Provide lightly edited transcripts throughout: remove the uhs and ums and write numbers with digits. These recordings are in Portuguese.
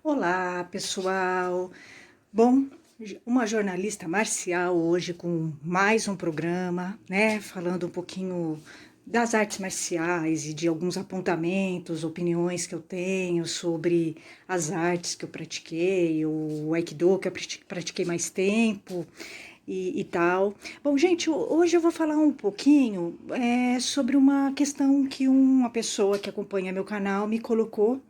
Olá, pessoal. Bom, uma jornalista marcial hoje com mais um programa, né, falando um pouquinho das artes marciais e de alguns apontamentos, opiniões que eu tenho sobre as artes que eu pratiquei, o Aikido que eu pratiquei mais tempo e tal. Bom, gente, hoje eu vou falar um pouquinho sobre uma questão que uma pessoa que acompanha meu canal me colocou,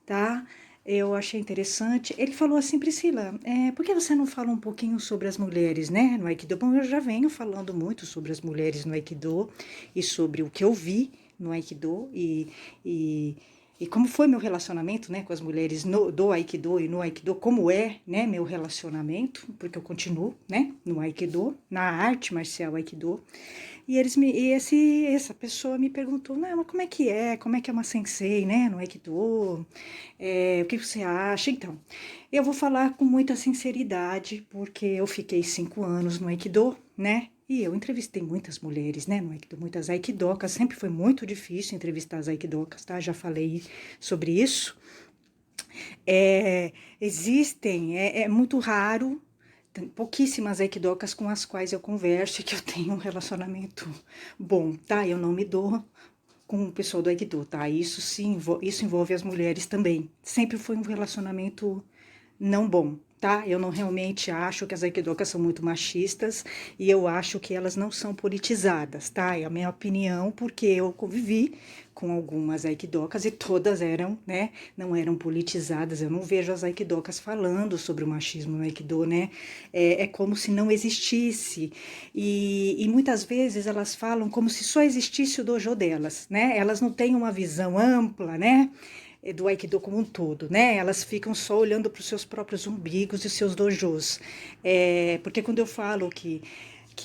tá? Eu achei interessante. Ele falou assim, Priscila, por que você não fala um pouquinho sobre as mulheres, né, no Aikido? Bom, eu já venho falando muito sobre as mulheres no Aikido e sobre o que eu vi no Aikido e, e como foi meu relacionamento, né, com as mulheres do Aikido e no Aikido, como é, né, meu relacionamento, porque eu continuo, né, no Aikido, na arte marcial Aikido. Essa pessoa me perguntou, não, mas como é que é uma sensei, né, no Aikido, o que você acha? Então, eu vou falar com muita sinceridade, porque eu fiquei 5 anos no Aikido, né, e eu entrevistei muitas mulheres, né, no Aikido, muitas Aikidokas, sempre foi muito difícil entrevistar as Aikidokas, tá, já falei sobre isso. É muito raro, tem pouquíssimas aikidokas com as quais eu converso e que eu tenho um relacionamento bom, tá? Eu não me dou com o pessoal do Aikido, tá? Isso sim, isso envolve as mulheres também. Sempre foi um relacionamento não bom, tá? Eu não realmente acho que as aikidokas são muito machistas e eu acho que elas não são politizadas, tá? É a minha opinião, porque eu convivi com algumas aikidokas e todas eram, né, não eram politizadas. Eu não vejo as aikidokas falando sobre o machismo no aikido, né? É como se não existisse. E muitas vezes elas falam como se só existisse o dojo delas, né? Elas não têm uma visão ampla, né, do Aikido como um todo, né? Elas ficam só olhando para os seus próprios umbigos e seus dojos. Porque quando eu falo que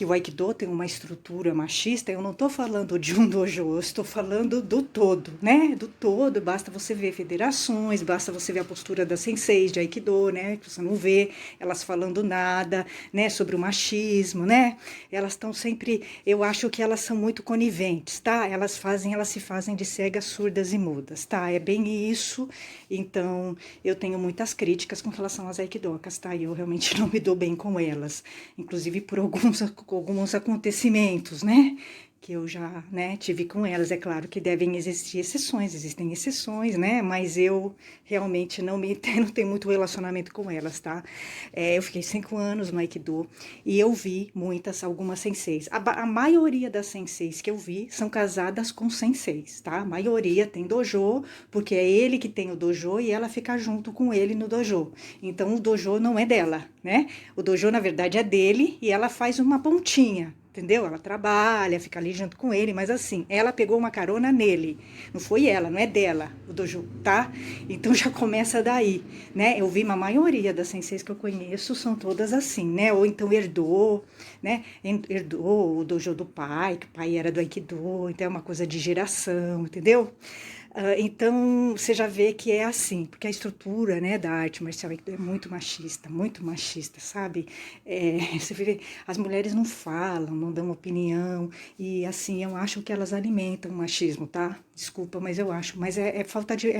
o Aikido tem uma estrutura machista, eu não estou falando de um dojo, eu estou falando do todo, né? Do todo, basta você ver federações, basta você ver a postura das senseis de Aikido, né? Que você não vê elas falando nada, né? Sobre o machismo, né? Elas estão sempre, eu acho que elas são muito coniventes, tá? Elas se fazem de cegas, surdas e mudas, tá? É bem isso. Então, eu tenho muitas críticas com relação às aikidokas, tá? E eu realmente não me dou bem com elas, inclusive por alguns acontecimentos, né? Que eu já, né, tive com elas. É claro que devem existir exceções, existem exceções, né? Mas eu realmente não tenho muito relacionamento com elas, tá? Eu fiquei 5 anos no Aikido e eu vi algumas senseis. A maioria das senseis que eu vi são casadas com senseis, tá? A maioria tem dojo, porque é ele que tem o dojo e ela fica junto com ele no dojo. Então o dojo não é dela, né? O dojo, na verdade, é dele e ela faz uma pontinha. Entendeu? Ela trabalha, fica ali junto com ele, mas assim, ela pegou uma carona nele. Não foi ela, não é dela, o dojo, tá? Então já começa daí, né? Eu vi uma maioria das senseis que eu conheço são todas assim, né? Ou então herdou, né? Herdou o dojo do pai, que o pai era do Aikido, então é uma coisa de geração, entendeu? Então, você já vê que é assim, porque a estrutura, né, da arte marcial é muito machista, sabe? Você vê, as mulheres não falam, não dão opinião, e assim, eu acho que elas alimentam o machismo, tá? Desculpa, mas eu acho, mas é falta de.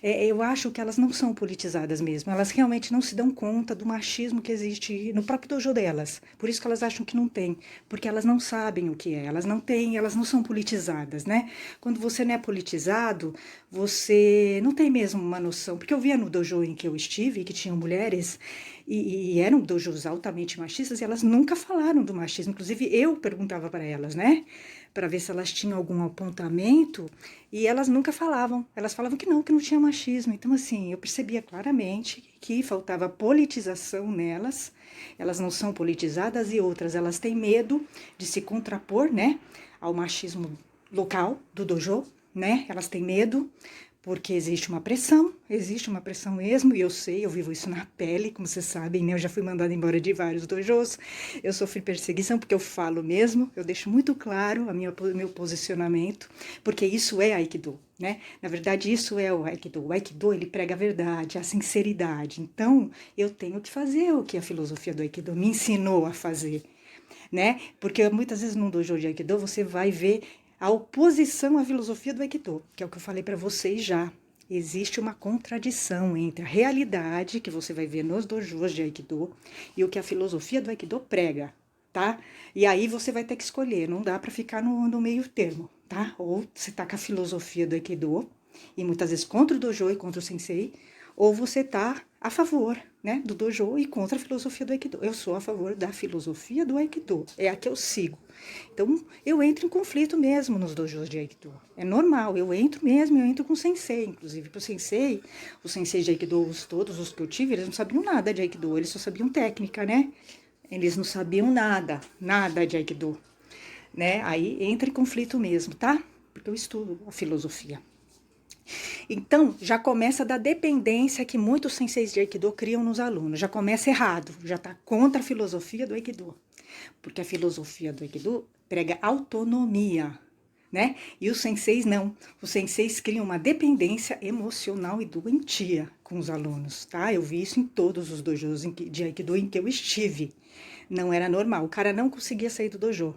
Eu acho que elas não são politizadas mesmo, elas realmente não se dão conta do machismo que existe no próprio dojo delas, por isso que elas acham que não tem, porque elas não sabem o que é, elas não são politizadas, né? Quando você não é politizado, você não tem mesmo uma noção, porque eu via no dojo em que eu estive, que tinham mulheres, e eram dojos altamente machistas, e elas nunca falaram do machismo, inclusive eu perguntava para elas, né, para ver se elas tinham algum apontamento, e elas nunca falavam, elas falavam que não tinha machismo, então assim, eu percebia claramente que faltava politização nelas, elas não são politizadas, e outras, elas têm medo de se contrapor, né, ao machismo local do dojo, né? Elas têm medo porque existe uma pressão mesmo, e eu sei, eu vivo isso na pele, como vocês sabem, né? Eu já fui mandada embora de vários dojos, eu sofri perseguição porque eu falo mesmo, eu deixo muito claro meu posicionamento, porque isso é Aikido, né? Na verdade, isso é o Aikido. O Aikido, ele prega a verdade, a sinceridade. Então, eu tenho que fazer o que a filosofia do Aikido me ensinou a fazer, né? Porque muitas vezes num dojo de Aikido você vai ver a oposição à filosofia do Aikido, que é o que eu falei para vocês já. existe uma contradição entre a realidade que você vai ver nos dojos de Aikido e o que a filosofia do Aikido prega, tá? E aí você vai ter que escolher, não dá para ficar no meio termo, tá? Ou você tá com a filosofia do Aikido, e muitas vezes contra o dojo e contra o sensei, ou você tá a favor, né, do dojo e contra a filosofia do Aikido. Eu sou a favor da filosofia do Aikido, é a que eu sigo. Então, eu entro em conflito mesmo nos dojos de Aikido. É normal, eu entro mesmo, eu entro com o sensei. Inclusive, pro sensei, os senseis de Aikido, todos os que eu tive, eles não sabiam nada de Aikido, eles só sabiam técnica, né? Eles não sabiam nada de Aikido, né? Aí entra em conflito mesmo, tá? Porque eu estudo a filosofia. Então, já começa da dependência que muitos senseis de Aikido criam nos alunos. Já começa errado, já está contra a filosofia do Aikido. Porque a filosofia do Aikido prega autonomia, né? E os senseis não. Os senseis criam uma dependência emocional e doentia com os alunos, tá? Eu vi isso em todos os dojos de Aikido em que eu estive. Não era normal, o cara não conseguia sair do dojo.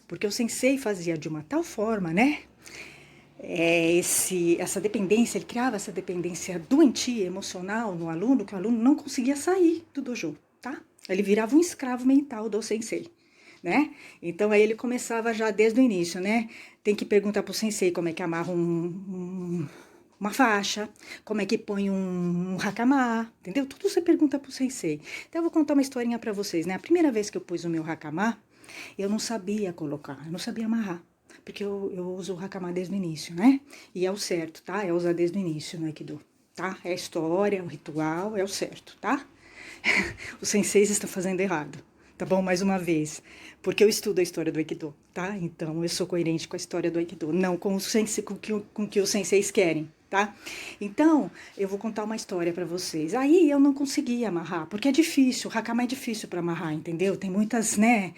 Porque o sensei fazia de uma tal forma, né? Essa dependência, ele criava essa dependência doentia, emocional no aluno, que o aluno não conseguia sair do dojo, tá? Ele virava um escravo mental do sensei, né? Então aí ele começava já desde o início, né? Tem que perguntar pro sensei como é que amarra uma faixa, como é que põe um hakama, entendeu? Tudo você pergunta pro sensei. Então eu vou contar uma historinha pra vocês, né? A primeira vez que eu pus o meu hakama, eu não sabia colocar, eu não sabia amarrar. Porque eu uso o hakama desde o início, né? E é o certo, tá? É usar desde o início no Aikido, tá? É a história, o ritual, é o certo, tá? Os senseis estão fazendo errado, tá bom? Mais uma vez. Porque eu estudo a história do Aikido, tá? Então eu sou coerente com a história do Aikido, não com o que os senseis querem, tá? Então, eu vou contar uma história pra vocês. Aí eu não consegui amarrar, porque é difícil, o hakama é difícil pra amarrar, entendeu? Tem muitas, né?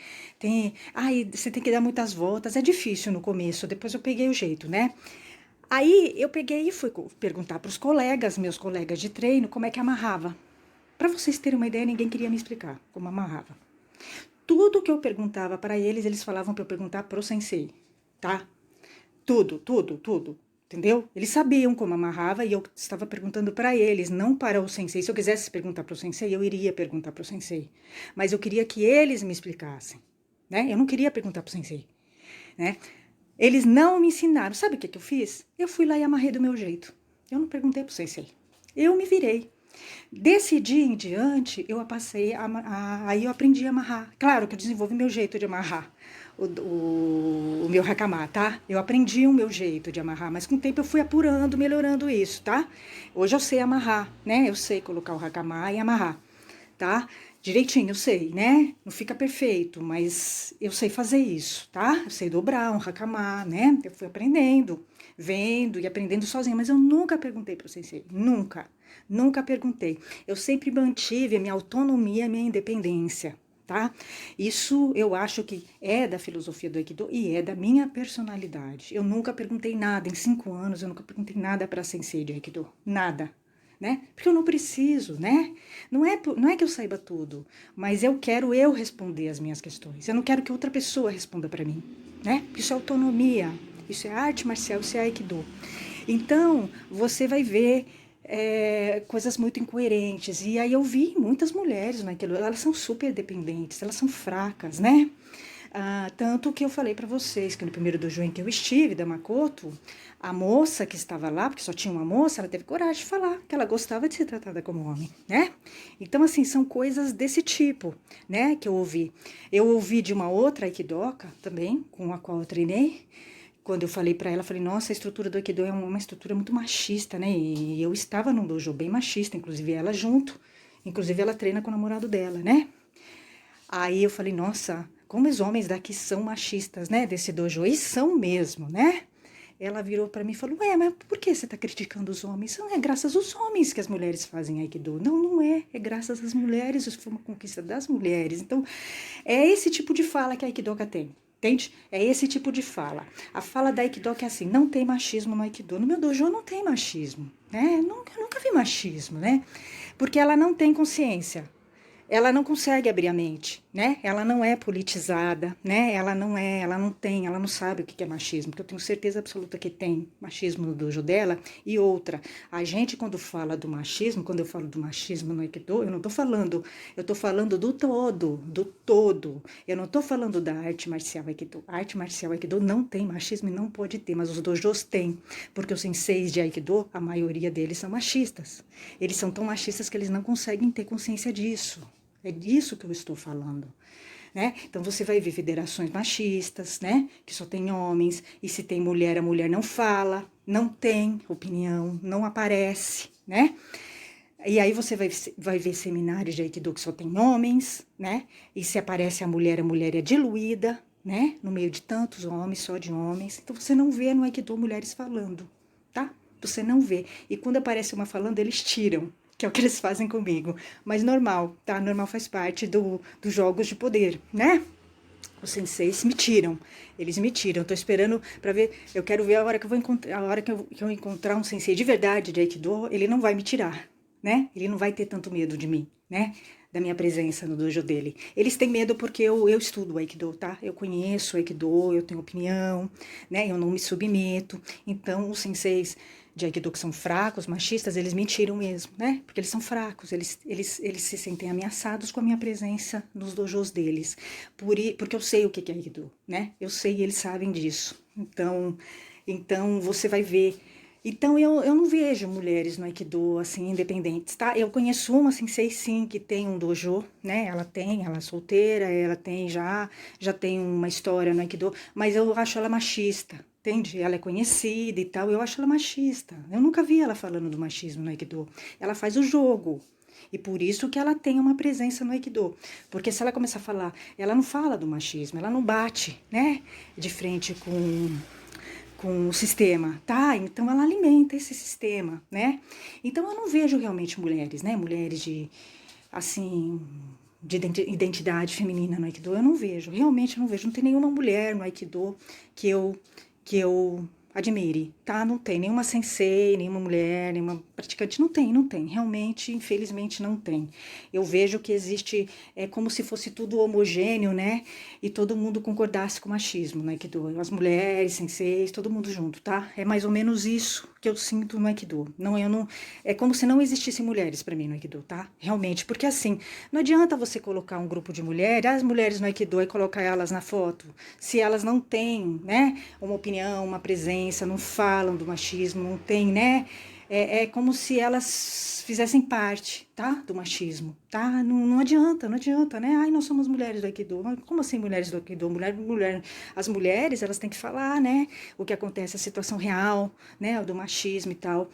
Você tem que dar muitas voltas, é difícil no começo, depois eu peguei o jeito, né? Aí eu peguei e fui perguntar pros colegas, meus colegas de treino, como é que amarrava. Pra vocês terem uma ideia, ninguém queria me explicar como amarrava. Tudo que eu perguntava para eles, eles falavam para eu perguntar pro sensei, tá? Tudo. Entendeu? Eles sabiam como amarrava e eu estava perguntando para eles, não para o sensei. Se eu quisesse perguntar para o sensei, eu iria perguntar para o sensei. Mas eu queria que eles me explicassem, né? Eu não queria perguntar para o sensei, né? Eles não me ensinaram. Sabe o que eu fiz? Eu fui lá e amarrei do meu jeito. Eu não perguntei para o sensei. Eu me virei. Desse dia em diante, aí eu aprendi a amarrar. Claro que eu desenvolvi meu jeito de amarrar o meu hakama, tá? Eu aprendi o meu jeito de amarrar, mas com o tempo eu fui apurando, melhorando isso, tá? Hoje eu sei amarrar, né? Eu sei colocar o hakama e amarrar, tá? Direitinho, eu sei, né? Não fica perfeito, mas eu sei fazer isso, tá? Eu sei dobrar um hakama, né? Eu fui aprendendo, vendo e aprendendo sozinha, mas eu nunca perguntei para o sensei, nunca perguntei. Eu sempre mantive a minha autonomia, a minha independência, tá? Isso eu acho que é da filosofia do Aikido e é da minha personalidade. Eu nunca perguntei nada, em 5 anos eu nunca perguntei nada para sensei de Aikido, nada. Né? Porque eu não preciso, né? Não é que eu saiba tudo, mas eu quero responder as minhas questões. Eu não quero que outra pessoa responda para mim, né? Isso é autonomia, isso é arte marcial, isso é Aikido. Então, você vai ver coisas muito incoerentes. E aí eu vi muitas mulheres naquilo, elas são super dependentes, elas são fracas, né? Tanto que eu falei para vocês que no primeiro dojo em que eu estive, da Makoto, a moça que estava lá, porque só tinha uma moça, ela teve coragem de falar que ela gostava de ser tratada como homem, né? Então, assim, são coisas desse tipo, né, que eu ouvi. Eu ouvi de uma outra aikidoka também, com a qual eu treinei, quando eu falei para ela, falei, nossa, a estrutura do Aikido é uma estrutura muito machista, né? E eu estava num dojo bem machista, inclusive ela junto, inclusive ela treina com o namorado dela, né? Aí eu falei, nossa, como os homens daqui são machistas, né, desse dojo, e são mesmo, né? Ela virou para mim e falou, mas por que você tá criticando os homens? Não é graças aos homens que as mulheres fazem Aikido. Não é graças às mulheres, isso foi uma conquista das mulheres. Então, é esse tipo de fala que a Aikidoka tem. Entende? É esse tipo de fala. A fala da Aikidoka é assim, não tem machismo no Aikido. No meu dojo não tem machismo, né? Eu nunca vi machismo, né? Porque ela não tem consciência. ela não consegue abrir a mente, né? Ela não é politizada, né? Ela não sabe o que é machismo, porque eu tenho certeza absoluta que tem machismo no dojo dela. E outra, a gente quando fala do machismo, quando eu falo do machismo no Aikido, eu não tô falando, eu tô falando do todo, do todo. Eu não tô falando da arte marcial Aikido. A arte marcial Aikido não tem machismo e não pode ter, mas os dojos têm, porque os senseis de Aikido, a maioria deles são machistas. Eles são tão machistas que eles não conseguem ter consciência disso. É disso que eu estou falando. Né? Então você vai ver federações machistas, né? Que só tem homens, e se tem mulher, a mulher não fala, não tem opinião, não aparece, né? E aí você vai ver seminários de Aikido que só tem homens, né? E se aparece a mulher é diluída, né? No meio de tantos homens, só de homens. Então você não vê no Aikido mulheres falando, tá? Você não vê. E quando aparece uma falando, eles tiram, que é o que eles fazem comigo. Mas normal, tá? Normal faz parte dos jogos de poder, né? Os senseis me tiram. Eles me tiram. Eu tô esperando para ver. Eu quero ver a hora que eu vou encontrar. A hora que eu encontrar um sensei de verdade de Aikido, ele não vai me tirar, né? Ele não vai ter tanto medo de mim, né? Da minha presença no dojo dele. Eles têm medo porque eu estudo Aikido, tá? Eu conheço Aikido, eu tenho opinião, né? Eu não me submeto. Então, os senseis de Aikido que são fracos, machistas, eles me tiram mesmo, né? Porque eles são fracos, eles se sentem ameaçados com a minha presença nos dojos deles. Porque eu sei o que é Aikido, né? Eu sei e eles sabem disso. Então você vai ver. Então, eu não vejo mulheres no Aikido, assim, independentes, tá? Eu conheço uma sensei, sim, que tem um dojo, né? Ela é solteira, ela já tem uma história no Aikido, mas eu acho ela machista, entende? Ela é conhecida e tal, eu acho ela machista. Eu nunca vi ela falando do machismo no Aikido. Ela faz o jogo. E por isso que ela tem uma presença no Aikido. Porque se ela começar a falar, ela não fala do machismo, ela não bate, né? De frente com o sistema, tá? Então ela alimenta esse sistema, né? Então eu não vejo realmente mulheres, né? Mulheres de, assim, de identidade feminina no Aikido, eu não vejo, realmente eu não vejo. Não tem nenhuma mulher no Aikido que eu admire, tá? Não tem nenhuma sensei, nenhuma mulher, nenhuma praticante, não tem, realmente, infelizmente não tem. Eu vejo que existe, é como se fosse tudo homogêneo, né? E todo mundo concordasse com o machismo no Aikido, as mulheres, senseis, todo mundo junto, tá? É mais ou menos isso que eu sinto no Aikido. Não, eu não, é como se não existissem mulheres para mim no Aikido, tá? Realmente, porque assim, não adianta você colocar um grupo de mulheres, as mulheres no Aikido e colocar elas na foto, se elas não têm, né, uma opinião, uma presença, não falam do machismo, não tem, né? É como se elas fizessem parte, tá? Do machismo, tá? Não adianta, não adianta, né? Ai, nós somos mulheres do Aikido. Mas como assim mulheres do Aikido? As mulheres, elas têm que falar, né? O que acontece, a situação real, né? Do machismo e tal.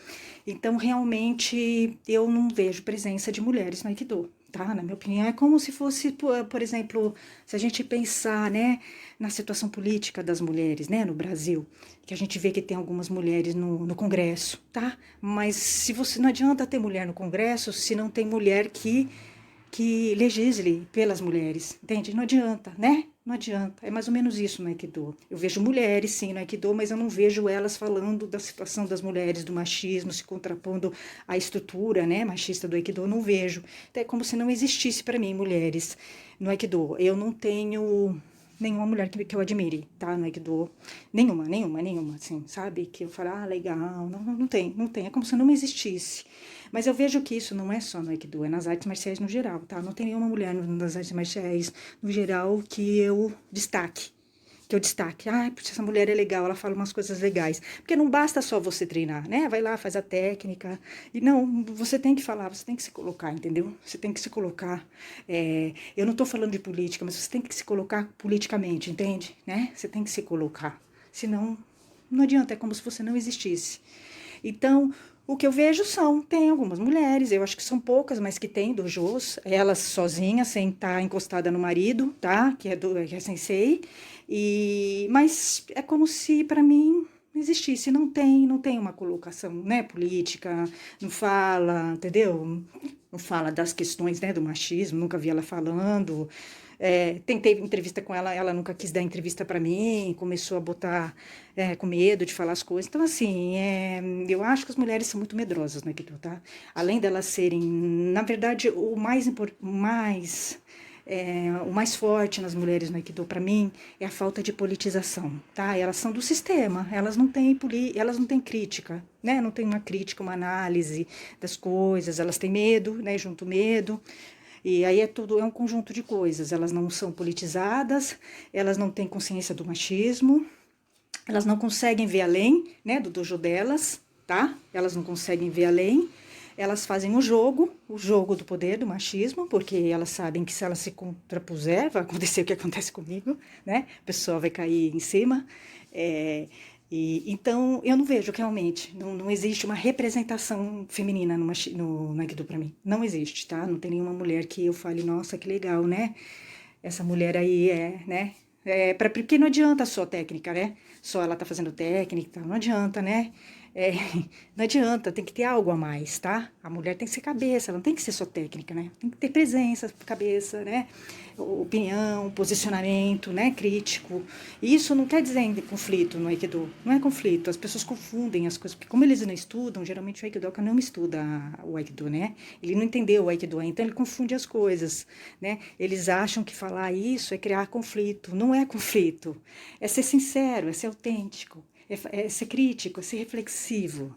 Então, realmente, eu não vejo presença de mulheres no Aikido, tá? Na minha opinião, é como se fosse, por exemplo, se a gente pensar, né, na situação política das mulheres, né, no Brasil, que a gente vê que tem algumas mulheres no Congresso, tá? Mas se você não adianta ter mulher no Congresso se não tem mulher que legisle pelas mulheres, entende? Não adianta, né? Não adianta. É mais ou menos isso no Aikido. Eu vejo mulheres, sim, no Aikido, mas eu não vejo elas falando da situação das mulheres, do machismo, se contrapondo à estrutura, né, machista do Aikido. Eu não vejo. Então, é como se não existisse para mim mulheres no Aikido. Eu não tenho nenhuma mulher que eu admire, tá? No Aikido. Nenhuma, assim, sabe? Que eu falo, legal. Não tem, não tem. É como se não existisse. Mas eu vejo que isso não é só no Aikido, é nas artes marciais no geral, tá? Não tem nenhuma mulher nas artes marciais no geral que eu destaque. Porque essa mulher é legal, ela fala umas coisas legais. Porque não basta só você treinar, né? Vai lá, faz a técnica. E não, você tem que falar, você tem que se colocar, entendeu? Você tem que se colocar. Eu não tô falando de política, mas você tem que se colocar politicamente, entende? Né? Você tem que se colocar. Senão, não adianta, é como se você não existisse. Então, o que eu vejo tem algumas mulheres, eu acho que são poucas, mas que tem dojos, elas sozinhas, sem estar encostada no marido, tá? Que é sensei. Mas é como se para mim não existisse, não tem uma colocação, né, política, não fala, entendeu? Não fala das questões, né, do machismo, nunca vi ela falando. Tentei entrevista com ela, ela nunca quis dar entrevista para mim, começou a botar com medo de falar as coisas. Então, assim, eu acho que as mulheres são muito medrosas no Aikido, tá? Além delas serem, na verdade, o mais forte nas mulheres no Aikido, para mim, é a falta de politização, tá? Elas são do sistema, elas não têm crítica, né? Não tem uma crítica, uma análise das coisas, elas têm medo, né? Junto medo. E aí é um conjunto de coisas. Elas não são politizadas, elas não têm consciência do machismo, elas não conseguem ver além, né, do dojo delas, tá? Elas não conseguem ver além. Elas fazem o jogo do poder, do machismo, porque elas sabem que se elas se contrapuser, vai acontecer o que acontece comigo, né? A pessoa vai cair em cima. Então, eu não vejo realmente, não existe uma representação feminina no Aikido para mim. Não existe, tá? Não tem nenhuma mulher que eu fale, nossa, que legal, né? Essa mulher aí né? Porque não adianta só técnica, né? Só ela tá fazendo técnica, não adianta, né? É, não adianta, tem que ter algo a mais, tá? A mulher tem que ser cabeça, ela não tem que ser só técnica, né? Tem que ter presença, cabeça, né? Opinião, posicionamento, né? Crítico. E isso não quer dizer conflito no Aikido, não é conflito. As pessoas confundem as coisas, porque como eles não estudam, geralmente o Aikidoka não estuda o Aikido, né? Ele não entendeu o Aikido, então ele confunde as coisas, né? Eles acham que falar isso é criar conflito. Não é conflito. É ser sincero, é ser autêntico, é ser crítico, é ser reflexivo.